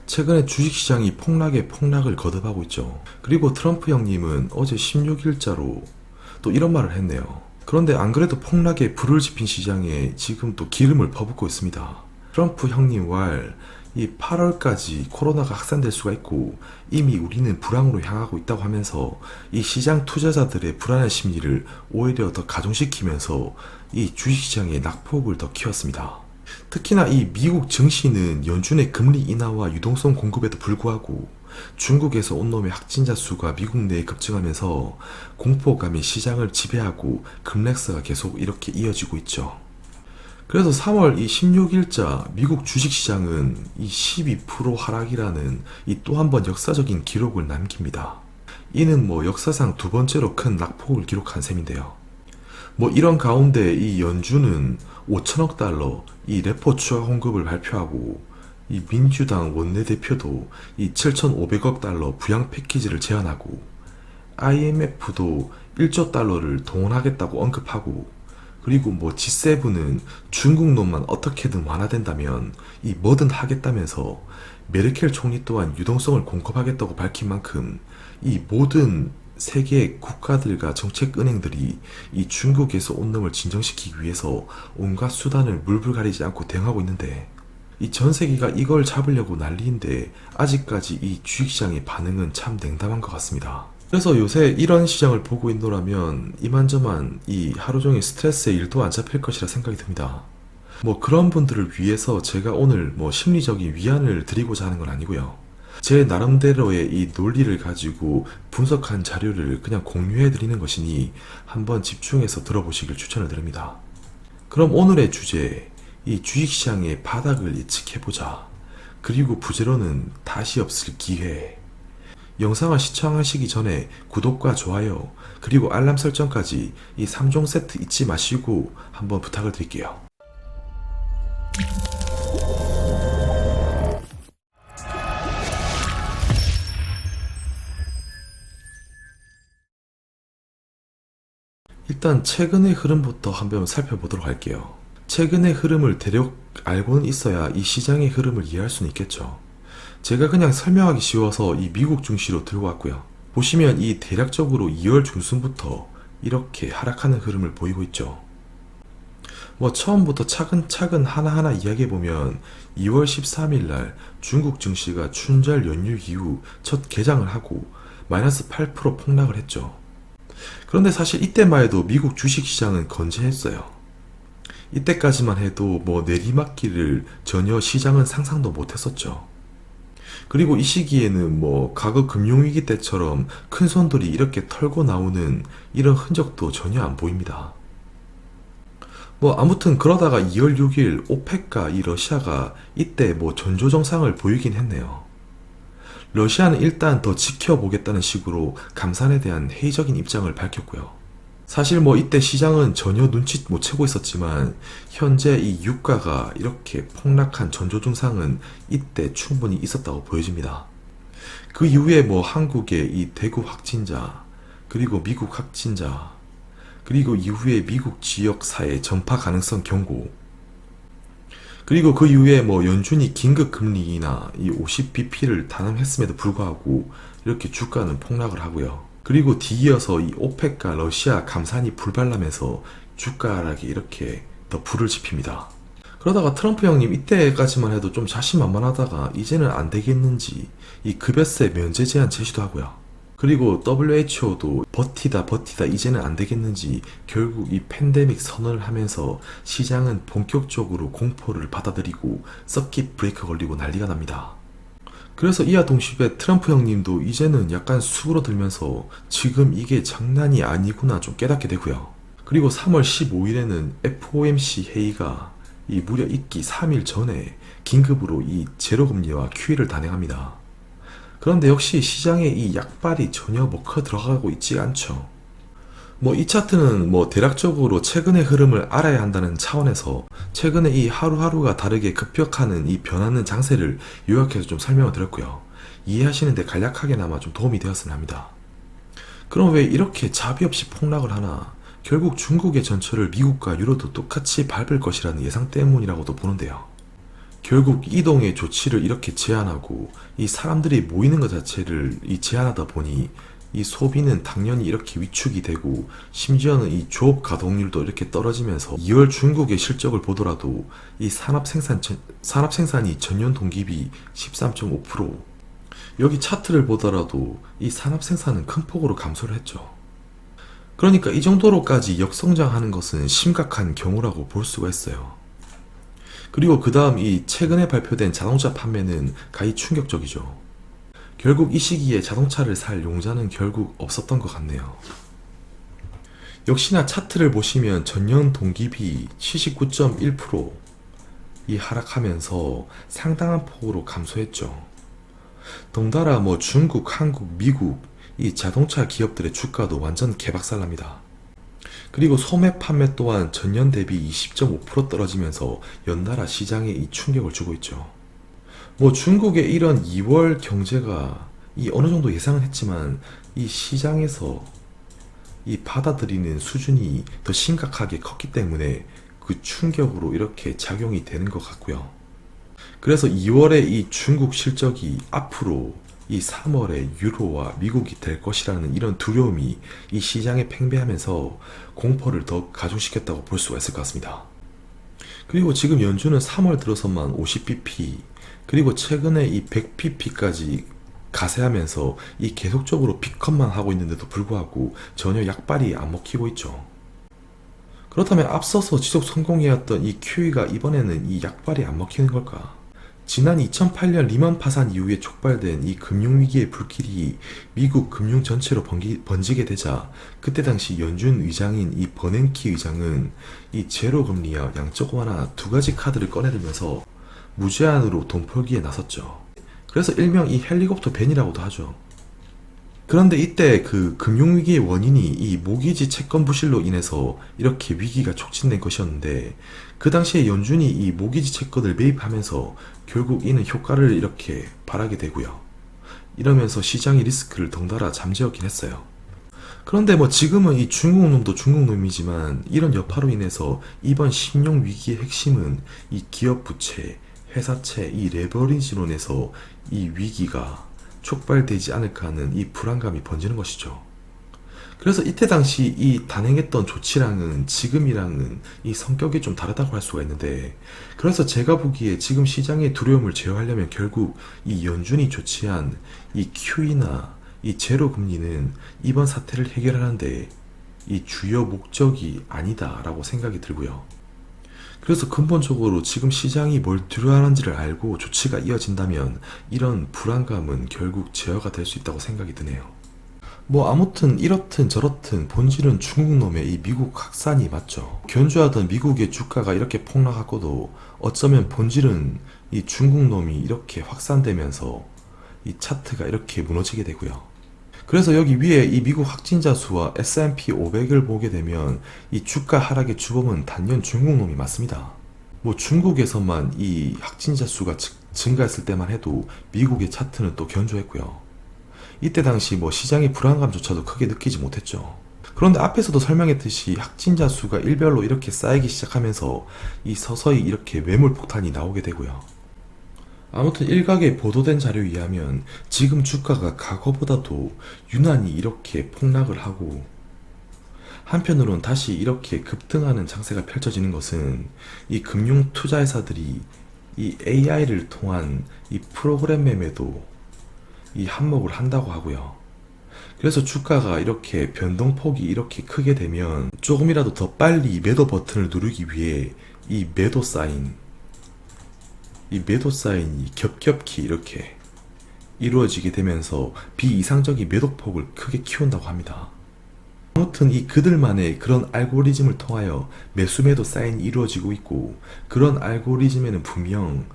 최근에 주식시장이 폭락을 거듭하고 있죠. 그리고 트럼프 형님은 어제 16일자로 또 이런 말을 했네요. 그런데 안 그래도 폭락에 불을 지핀 시장에 지금 또 기름을 퍼붓고 있습니다. 트럼프 형님 이 8월까지 코로나가 확산될 수가 있고 이미 우리는 불황으로 향하고 있다고 하면서 이 시장 투자자들의 불안한 심리를 오히려 더 가중시키면서 이 주식시장의 낙폭을 더 키웠습니다. 특히나 이 미국 증시는 연준의 금리 인하와 유동성 공급에도 불구하고 중국에서 온 놈의 확진자 수가 미국 내에 급증하면서 공포감이 시장을 지배하고 급락세가 계속 이렇게 이어지고 있죠. 그래서 3월 이 16일자 미국 주식시장은 이 12% 하락이라는 이 또 한 번 역사적인 기록을 남깁니다. 이는 역사상 두 번째로 큰 낙폭을 기록한 셈인데요. 이런 가운데 이 연준은 5천억 달러 이 레포 추가 공급을 발표하고 이 민주당 원내대표도 이 7,500억 달러 부양 패키지를 제안하고 IMF도 1조 달러를 동원하겠다고 언급하고 그리고 G7은 중국 놈만 어떻게든 완화된다면 이 뭐든 하겠다면서 메르켈 총리 또한 유동성을 공급하겠다고 밝힌 만큼 이 모든 세계 국가들과 정책은행들이 이 중국에서 온 놈을 진정시키기 위해서 온갖 수단을 물불 가리지 않고 대응하고 있는데 이 전 세계가 이걸 잡으려고 난리인데 아직까지 이 주식시장의 반응은 참 냉담한 것 같습니다. 그래서 요새 이런 시장을 보고 있노라면 이만저만 이 하루종일 스트레스에 일도 안 잡힐 것이라 생각이 듭니다. 그런 분들을 위해서 제가 오늘 심리적인 위안을 드리고자 하는 건 아니고요. 제 나름대로의 이 논리를 가지고 분석한 자료를 그냥 공유해 드리는 것이니 한번 집중해서 들어보시길 추천을 드립니다. 그럼 오늘의 주제, 이 주식시장의 바닥을 예측해보자. 그리고 부제로는 다시 없을 기회. 영상을 시청하시기 전에 구독과 좋아요 그리고 알람 설정까지 이 3종 세트 잊지 마시고 한번 부탁을 드릴게요. 일단 최근의 흐름부터 한번 살펴보도록 할게요. 최근의 흐름을 대략 알고는 있어야 이 시장의 흐름을 이해할 수는 있겠죠. 제가 그냥 설명하기 쉬워서 이 미국 증시로 들고 왔고요. 보시면 이 대략적으로 2월 중순부터 이렇게 하락하는 흐름을 보이고 있죠. 처음부터 차근차근 하나하나 이야기해보면 2월 13일 날 중국 증시가 춘절 연휴 이후 첫 개장을 하고 마이너스 8% 폭락을 했죠. 그런데 사실 이때만 해도 미국 주식시장은 건재했어요. 이때까지만 해도 내리막길을 전혀 시장은 상상도 못했었죠. 그리고 이 시기에는 과거 금융위기 때처럼 큰 손들이 이렇게 털고 나오는 이런 흔적도 전혀 안 보입니다. 아무튼 그러다가 2월 6일 오펙과 이 러시아가 이때 전조정상을 보이긴 했네요. 러시아는 일단 더 지켜보겠다는 식으로 감산에 대한 회의적인 입장을 밝혔고요. 사실 이때 시장은 전혀 눈치 못 채고 있었지만 현재 이 유가가 이렇게 폭락한 전조증상은 이때 충분히 있었다고 보여집니다. 그 이후에 한국의 이 대구 확진자 그리고 미국 확진자 그리고 이후에 미국 지역사회 전파 가능성 경고 그리고 그 이후에 연준이 긴급금리 인하 이 50bp를 단행했음에도 불구하고 이렇게 주가는 폭락을 하고요. 그리고 뒤이어서 이 오펙과 러시아 감산이 불발하면서 주가 하락이 이렇게 더 불을 지핍니다. 그러다가 트럼프 형님 이때까지만 해도 좀 자신만만하다가 이제는 안 되겠는지 이 급여세 면제 제한 제시도 하고요. 그리고 WHO도 버티다 이제는 안 되겠는지 결국 이 팬데믹 선언을 하면서 시장은 본격적으로 공포를 받아들이고 서킷 브레이크 걸리고 난리가 납니다. 그래서 이와 동시에 트럼프 형님도 이제는 약간 수그러들면서 지금 이게 장난이 아니구나 좀 깨닫게 되고요. 그리고 3월 15일에는 FOMC 회의가 이 무려 있기 3일 전에 긴급으로 이 제로금리와 QE를 단행합니다. 그런데 역시 시장에 이 약발이 전혀 먹혀 들어가고 있지 않죠. 이 차트는 대략적으로 최근의 흐름을 알아야 한다는 차원에서 최근에 이 하루하루가 다르게 급격하는 이 변하는 장세를 요약해서 좀 설명을 드렸고요. 이해하시는데 간략하게나마 좀 도움이 되었으면 합니다. 그럼 왜 이렇게 자비 없이 폭락을 하나? 결국 중국의 전철을 미국과 유로도 똑같이 밟을 것이라는 예상 때문이라고도 보는데요. 결국 이동의 조치를 이렇게 제한하고 이 사람들이 모이는 것 자체를 제한하다 보니 이 소비는 당연히 이렇게 위축이 되고 심지어는 이 조업 가동률도 이렇게 떨어지면서 2월 중국의 실적을 보더라도 이 산업 생산이 전년 동기비 13.5%, 여기 차트를 보더라도 이 산업 생산은 큰 폭으로 감소를 했죠. 그러니까 이 정도로까지 역성장하는 것은 심각한 경우라고 볼 수가 있어요. 그리고 그 다음 이 최근에 발표된 자동차 판매는 가히 충격적이죠. 결국 이 시기에 자동차를 살 용자는 결국 없었던 것 같네요. 역시나 차트를 보시면 전년 동기비 79.1% 이 하락하면서 상당한 폭으로 감소했죠. 덩달아 중국, 한국, 미국 이 자동차 기업들의 주가도 완전 개박살납니다. 그리고 소매 판매 또한 전년 대비 20.5% 떨어지면서 연달아 시장에 이 충격을 주고 있죠. 중국의 이런 2월 경제가 어느 정도 예상은 했지만 이 시장에서 이 받아들이는 수준이 더 심각하게 컸기 때문에 그 충격으로 이렇게 작용이 되는 것 같고요. 그래서 2월에 이 중국 실적이 앞으로 이 3월에 유로와 미국이 될 것이라는 이런 두려움이 이 시장에 팽배하면서 공포를 더 가중시켰다고 볼 수가 있을 것 같습니다. 그리고 지금 연준은 3월 들어서만 50bp, 그리고 최근에 이 100pp까지 가세하면서 이 계속적으로 픽업만 하고 있는데도 불구하고 전혀 약발이 안 먹히고 있죠. 그렇다면 앞서서 지속 성공해왔던 이 QE가 이번에는 이 약발이 안 먹히는 걸까? 지난 2008년 리먼 파산 이후에 촉발된 이 금융위기의 불길이 미국 금융 전체로 번지게 되자 그때 당시 연준 의장인 이 버냉키 의장은 이 제로 금리와 양적 완화 두 가지 카드를 꺼내들면서 무제한으로 돈 풀기에 나섰죠. 그래서 일명 이 헬리콥터 벤이라고도 하죠. 그런데 이때 그 금융위기의 원인이 이 모기지 채권 부실로 인해서 이렇게 위기가 촉진된 것이었는데 그 당시에 연준이 이 모기지 채권을 매입하면서 결국 이는 효과를 이렇게 발하게 되고요. 이러면서 시장의 리스크를 덩달아 잠재웠긴 했어요. 그런데 지금은 이 중국놈도 중국놈이지만 이런 여파로 인해서 이번 신용 위기의 핵심은 이 기업 부채, 회사채, 이 레버리지론에서 이 위기가 촉발되지 않을까 하는 이 불안감이 번지는 것이죠. 그래서 이때 당시 이 단행했던 조치랑은 지금이랑은 이 성격이 좀 다르다고 할 수가 있는데, 그래서 제가 보기에 지금 시장의 두려움을 제어하려면 결국 이 연준이 조치한 이 QE나 이 제로 금리는 이번 사태를 해결하는데 이 주요 목적이 아니다라고 생각이 들고요. 그래서 근본적으로 지금 시장이 뭘 두려워하는지를 알고 조치가 이어진다면 이런 불안감은 결국 제어가 될 수 있다고 생각이 드네요. 아무튼 이렇든 저렇든 본질은 중국놈의 이 미국 확산이 맞죠. 견주하던 미국의 주가가 이렇게 폭락하고도 어쩌면 본질은 이 중국놈이 이렇게 확산되면서 이 차트가 이렇게 무너지게 되고요. 그래서 여기 위에 이 미국 확진자 수와 S&P 500을 보게 되면 이 주가 하락의 주범은 단연 중국놈이 맞습니다. 중국에서만 이 확진자 수가 증가했을 때만 해도 미국의 차트는 또 견조했고요. 이때 당시 시장의 불안감조차도 크게 느끼지 못했죠. 그런데 앞에서도 설명했듯이 확진자 수가 일별로 이렇게 쌓이기 시작하면서 이 서서히 이렇게 매물 폭탄이 나오게 되고요. 아무튼 일각에 보도된 자료에 의하면 지금 주가가 과거보다도 유난히 이렇게 폭락을 하고, 한편으론 다시 이렇게 급등하는 장세가 펼쳐지는 것은 이 금융 투자회사들이 이 AI를 통한 이 프로그램 매매도 이 한몫을 한다고 하고요. 그래서 주가가 이렇게 변동폭이 이렇게 크게 되면 조금이라도 더 빨리 매도 버튼을 누르기 위해 이 매도 사인이 겹겹이 이렇게 이루어지게 되면서 비이상적인 매도폭을 크게 키운다고 합니다. 아무튼 이 그들만의 그런 알고리즘을 통하여 매수-매도 사인이 이루어지고 있고, 그런 알고리즘에는 분명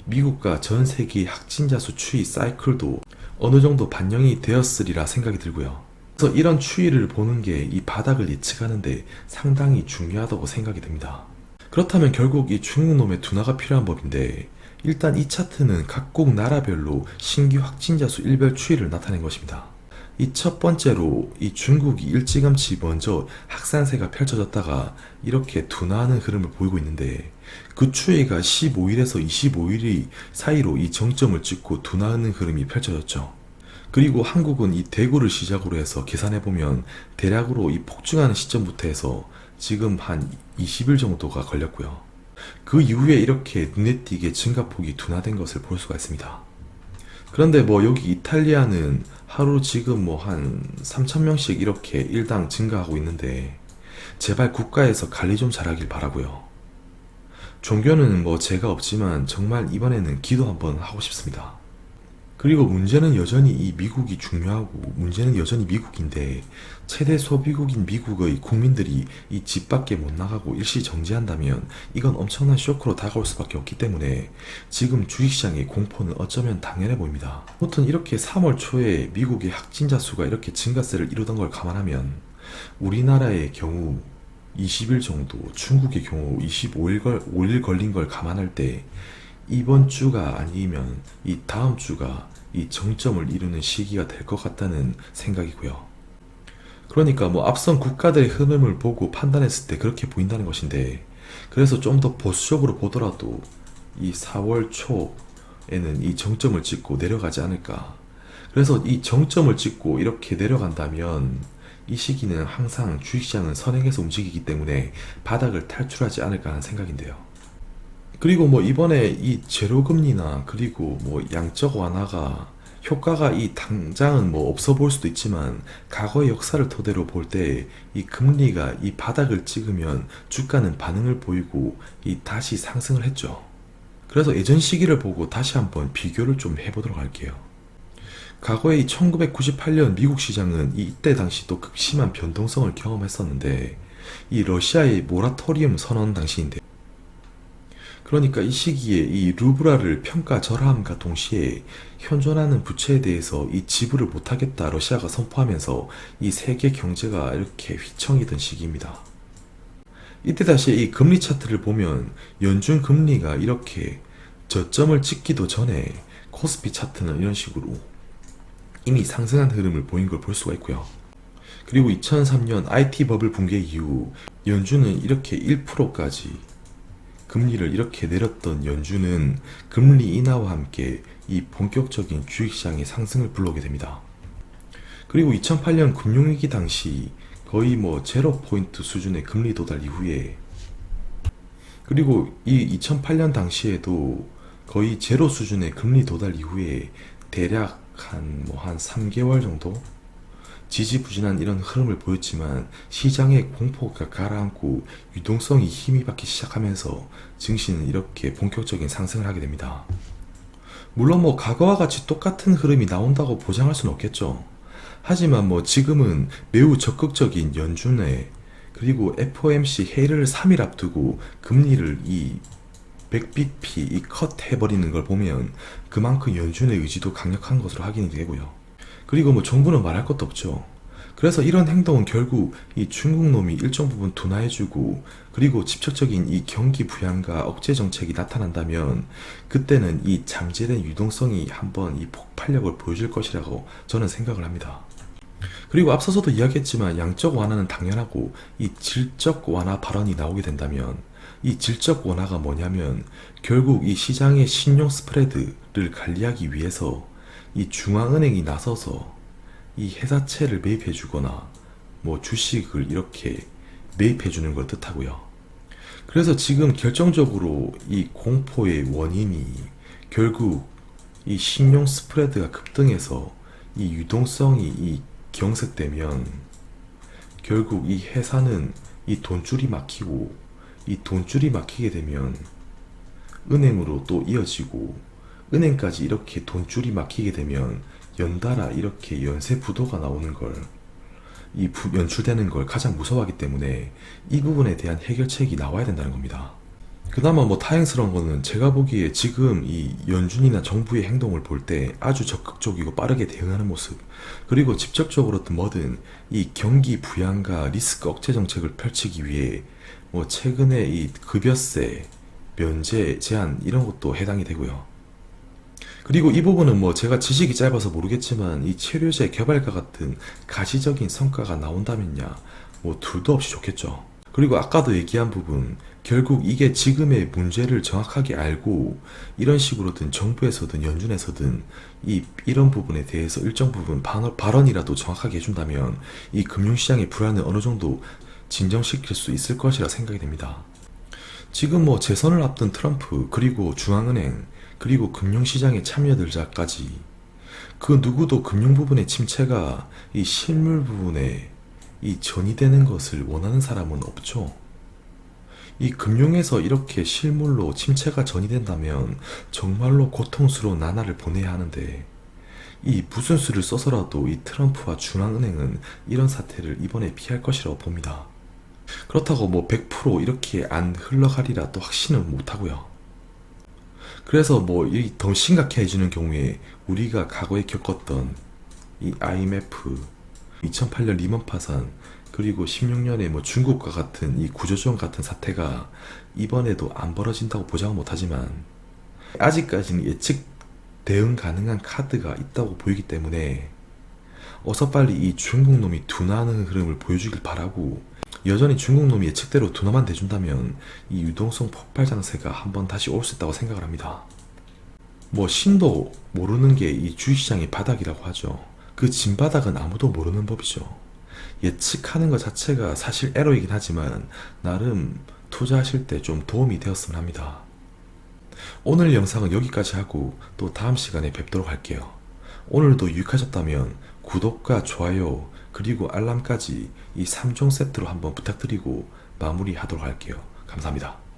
미국과 전 세계의 확진자 수 추이 사이클도 어느 정도 반영이 되었으리라 생각이 들고요. 그래서 이런 추이를 보는 게 이 바닥을 예측하는데 상당히 중요하다고 생각이 듭니다. 그렇다면 결국 이 중국놈의 둔화가 필요한 법인데, 일단 이 차트는 각국 나라별로 신규 확진자 수 일별 추이를 나타낸 것입니다. 이 첫 번째로 이 중국이 일찌감치 먼저 확산세가 펼쳐졌다가 이렇게 둔화하는 흐름을 보이고 있는데, 그 추이가 15일에서 25일 사이로 이 정점을 찍고 둔화하는 흐름이 펼쳐졌죠. 그리고 한국은 이 대구를 시작으로 해서 계산해보면 대략으로 이 폭증하는 시점부터 해서 지금 한 20일 정도가 걸렸고요. 그 이후에 이렇게 눈에 띄게 증가폭이 둔화된 것을 볼 수가 있습니다. 그런데 뭐 여기 이탈리아는 하루 지금 뭐 한 3,000명씩 이렇게 일당 증가하고 있는데 제발 국가에서 관리 좀 잘하길 바라고요. 종교는 뭐 제가 없지만 정말 이번에는 기도 한번 하고 싶습니다. 그리고 문제는 여전히 이 미국이 중요하고 문제는 여전히 미국인데 최대 소비국인 미국의 국민들이 이 집 밖에 못 나가고 일시 정지한다면 이건 엄청난 쇼크로 다가올 수밖에 없기 때문에 지금 주식시장의 공포는 어쩌면 당연해 보입니다. 아무튼 이렇게 3월 초에 미국의 확진자 수가 이렇게 증가세를 이루던 걸 감안하면 우리나라의 경우 20일 정도, 중국의 경우 5일 걸린 걸 감안할 때 이번 주가 아니면 이 다음 주가 이 정점을 이루는 시기가 될 것 같다는 생각이고요. 그러니까 뭐 앞선 국가들의 흐름을 보고 판단했을 때 그렇게 보인다는 것인데, 그래서 좀 더 보수적으로 보더라도 이 4월 초에는 이 정점을 찍고 내려가지 않을까. 그래서 이 정점을 찍고 이렇게 내려간다면 이 시기는 항상 주식시장은 선행해서 움직이기 때문에 바닥을 탈출하지 않을까 하는 생각인데요. 그리고 뭐 이번에 이 제로금리나 그리고 뭐 양적 완화가 효과가 이 당장은 뭐 없어 보일 수도 있지만 과거의 역사를 토대로 볼 때 이 금리가 이 바닥을 찍으면 주가는 반응을 보이고 이 다시 상승을 했죠. 그래서 예전 시기를 보고 다시 한번 비교를 좀 해보도록 할게요. 과거의 1998년 미국 시장은 이때 당시 또 극심한 변동성을 경험했었는데 이 러시아의 모라토리움 선언 당시인데, 그러니까 이 시기에 이 루브라를 평가 절하함과 동시에 현존하는 부채에 대해서 이 지불을 못하겠다 러시아가 선포하면서 이 세계 경제가 이렇게 휘청이던 시기입니다. 이때 다시 이 금리 차트를 보면 연준 금리가 이렇게 저점을 찍기도 전에 코스피 차트는 이런 식으로 이미 상승한 흐름을 보인 걸 볼 수가 있고요. 그리고 2003년 IT 버블 붕괴 이후 연준은 이렇게 1%까지 금리를 이렇게 내렸던 연준은 금리 인하와 함께 이 본격적인 주식시장의 상승을 불러오게 됩니다. 그리고 2008년 금융위기 당시 거의 뭐 제로 포인트 수준의 금리 도달 이후에, 그리고 이 2008년 당시에도 거의 제로 수준의 금리 도달 이후에 대략 한 3개월 정도 지지부진한 이런 흐름을 보였지만 시장의 공포가 가라앉고 유동성이 힘이 받기 시작하면서 증시는 이렇게 본격적인 상승을 하게 됩니다. 물론 뭐 과거와 같이 똑같은 흐름이 나온다고 보장할 수는 없겠죠. 하지만 뭐 지금은 매우 적극적인 연준회 그리고 FOMC 회의를 3일 앞두고 금리를 이 100bp 이 컷 해버리는 걸 보면 그만큼 연준의 의지도 강력한 것으로 확인이 되고요. 그리고 뭐 정부는 말할 것도 없죠. 그래서 이런 행동은 결국 이 중국 놈이 일정 부분 둔화해주고 그리고 직접적인 이 경기 부양과 억제 정책이 나타난다면 그때는 이 잠재된 유동성이 한번 이 폭발력을 보여줄 것이라고 저는 생각을 합니다. 그리고 앞서서도 이야기했지만 양적 완화는 당연하고 이 질적 완화 발언이 나오게 된다면 이 질적 완화가 뭐냐면 결국 이 시장의 신용 스프레드를 관리하기 위해서 이 중앙은행이 나서서 이 회사채를 매입해 주거나 뭐 주식을 이렇게 매입해 주는 걸 뜻하고요. 그래서 지금 결정적으로 이 공포의 원인이 결국 이 신용 스프레드가 급등해서 이 유동성이 이 경색되면 결국 이 회사는 이 돈줄이 막히고 이 돈줄이 막히게 되면 은행으로 또 이어지고 은행까지 이렇게 돈줄이 막히게 되면 연달아 이렇게 연쇄 부도가 나오는 걸, 연출되는 걸 가장 무서워하기 때문에 이 부분에 대한 해결책이 나와야 된다는 겁니다. 그나마 뭐 다행스러운 거는 제가 보기에 지금 이 연준이나 정부의 행동을 볼 때 아주 적극적이고 빠르게 대응하는 모습, 그리고 직접적으로든 뭐든 이 경기 부양과 리스크 억제 정책을 펼치기 위해 뭐 최근에 이 급여세, 면제 제한 이런 것도 해당이 되고요. 그리고 이 부분은 뭐 제가 지식이 짧아서 모르겠지만 이 체류제 개발과 같은 가시적인 성과가 나온다면야 뭐 둘도 없이 좋겠죠. 그리고 아까도 얘기한 부분, 결국 이게 지금의 문제를 정확하게 알고 이런 식으로든 정부에서든 연준에서든 이런 부분에 대해서 일정 부분 발언이라도 정확하게 해준다면 이 금융시장의 불안을 어느 정도 진정시킬 수 있을 것이라 생각이 됩니다. 지금 뭐 재선을 앞둔 트럼프, 그리고 중앙은행, 그리고 금융시장에 참여들자까지 그 누구도 금융 부분의 침체가 이 실물 부분에 이 전이되는 것을 원하는 사람은 없죠. 이 금융에서 이렇게 실물로 침체가 전이된다면 정말로 고통스러운 나날을 보내야 하는데 이 무슨 수를 써서라도 이 트럼프와 중앙은행은 이런 사태를 이번에 피할 것이라고 봅니다. 그렇다고 뭐 100% 이렇게 안 흘러가리라 또 확신은 못하고요. 그래서 뭐 이 더 심각해지는 경우에 우리가 과거에 겪었던 이 IMF, 2008년 리먼 파산, 그리고 16년에 뭐 중국과 같은 이 구조조정 같은 사태가 이번에도 안 벌어진다고 보장은 못하지만 아직까지는 예측 대응 가능한 카드가 있다고 보이기 때문에 어서 빨리 이 중국 놈이 둔화하는 흐름을 보여주길 바라고, 여전히 중국 놈이 예측대로 둔화만 돼준다면 이 유동성 폭발 장세가 한번 다시 올 수 있다고 생각을 합니다. 뭐 신도 모르는 게 이 주식시장의 바닥이라고 하죠. 그 진바닥은 아무도 모르는 법이죠. 예측하는 것 자체가 사실 에러이긴 하지만 나름 투자하실 때 좀 도움이 되었으면 합니다. 오늘 영상은 여기까지 하고 또 다음 시간에 뵙도록 할게요. 오늘도 유익하셨다면 구독과 좋아요 그리고 알람까지 이 3종 세트로 한번 부탁드리고 마무리하도록 할게요. 감사합니다.